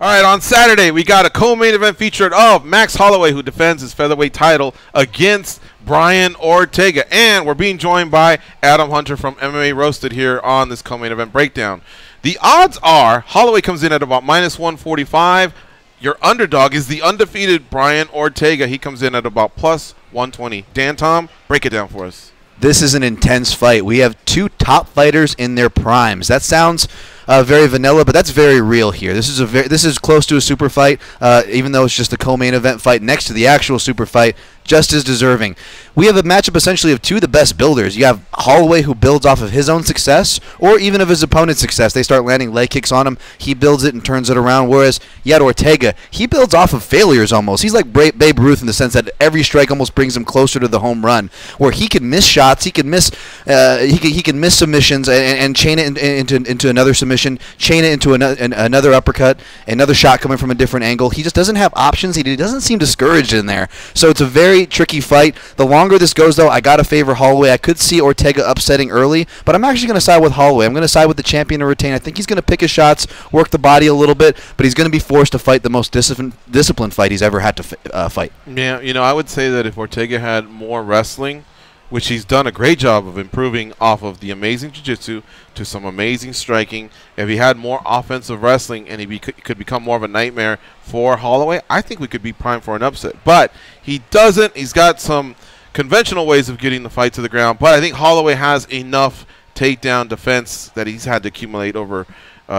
All right, on Saturday, we got a co-main event featured of Max Holloway, who defends his featherweight title against Brian Ortega. And we're being joined by Adam Hunter from MMA Roasted here on this co-main event breakdown. The odds are Holloway comes in at about -145. Your underdog is the undefeated Brian Ortega. He comes in at about +120. Dan, Tom, break it down for us. This is an intense fight. We have two top fighters in their primes. That sounds very vanilla, but that's very real here. This is close to a super fight, even though it's just a co-main event fight next to the actual super fight. Just as deserving. We have a matchup essentially of two of the best builders. You have Holloway, who builds off of his own success or even of his opponent's success. They start landing leg kicks on him. He builds it and turns it around. Whereas you had Ortega, he builds off of failures almost. He's like Babe Ruth in the sense that every strike almost brings him closer to the home run, where he can miss shots, he can miss submissions and chain it into another submission, chain it into another uppercut, another shot coming from a different angle. He just doesn't have options. He doesn't seem discouraged in there. So it's a very tricky fight. The longer this goes, though, I got to favor Holloway. I could see Ortega upsetting early, but I'm actually going to side with Holloway. I'm going to side with the champion to retain. I think he's going to pick his shots, work the body a little bit, but he's going to be forced to fight the most disciplined fight he's ever had to fight. Yeah, you know, I would say that if Ortega had more wrestling, which he's done a great job of improving off of the amazing jiu-jitsu to some amazing striking. If he had more offensive wrestling and he could become more of a nightmare for Holloway, I think we could be primed for an upset. But he doesn't. He's got some conventional ways of getting the fight to the ground. But I think Holloway has enough takedown defense that he's had to accumulate over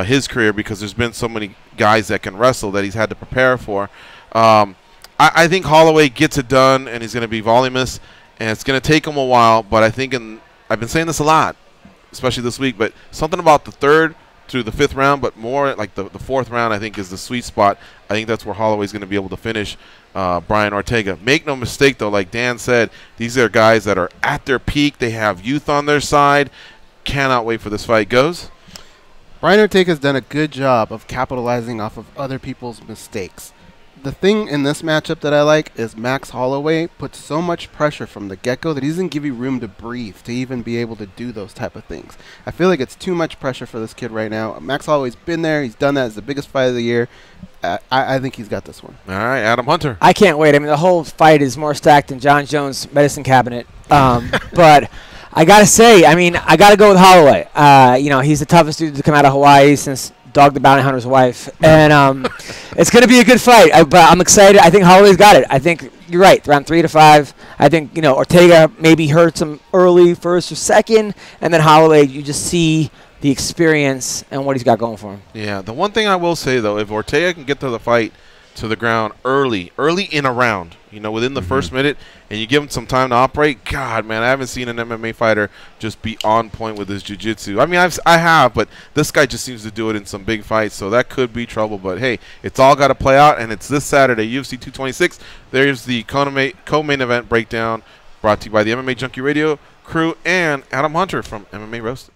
his career, because there's been so many guys that can wrestle that he's had to prepare for. I think Holloway gets it done, and he's going to be voluminous. And it's going to take him a while, but I think I've been saying this a lot, especially this week, but something about the third through the fifth round, but more like the fourth round, I think, is the sweet spot. I think that's where Holloway's going to be able to finish Brian Ortega. Make no mistake, though, like Dan said, these are guys that are at their peak. They have youth on their side. Cannot wait for this fight goes. Brian Ortega's done a good job of capitalizing off of other people's mistakes. The thing in this matchup that I like is Max Holloway puts so much pressure from the get-go that he doesn't give you room to breathe, to even be able to do those type of things. I feel like it's too much pressure for this kid right now. Max Holloway's been there. He's done that. It's the biggest fight of the year. I think he's got this one. All right, Adam Hunter. I can't wait. I mean, the whole fight is more stacked than John Jones' medicine cabinet. But I got to say, I mean, I got to go with Holloway. You know, he's the toughest dude to come out of Hawaii since Dog the Bounty Hunter's wife. And it's going to be a good fight. But I'm excited. I think Holloway's got it. I think you're right, around 3 to 5. I think, you know, Ortega maybe hurts him early, first or second. And then Holloway, you just see the experience and what he's got going for him. Yeah, the one thing I will say, though, if Ortega can get to the fight to the ground early in a round, you know, within the first minute, and you give him some time to operate, God, man, I haven't seen an MMA fighter just be on point with his jiu-jitsu. I mean, I have, but this guy just seems to do it in some big fights, so that could be trouble. But, hey, it's all got to play out, and it's this Saturday, UFC 226. There's the co-main event breakdown brought to you by the MMA Junkie Radio crew and Adam Hunter from MMA Roasted.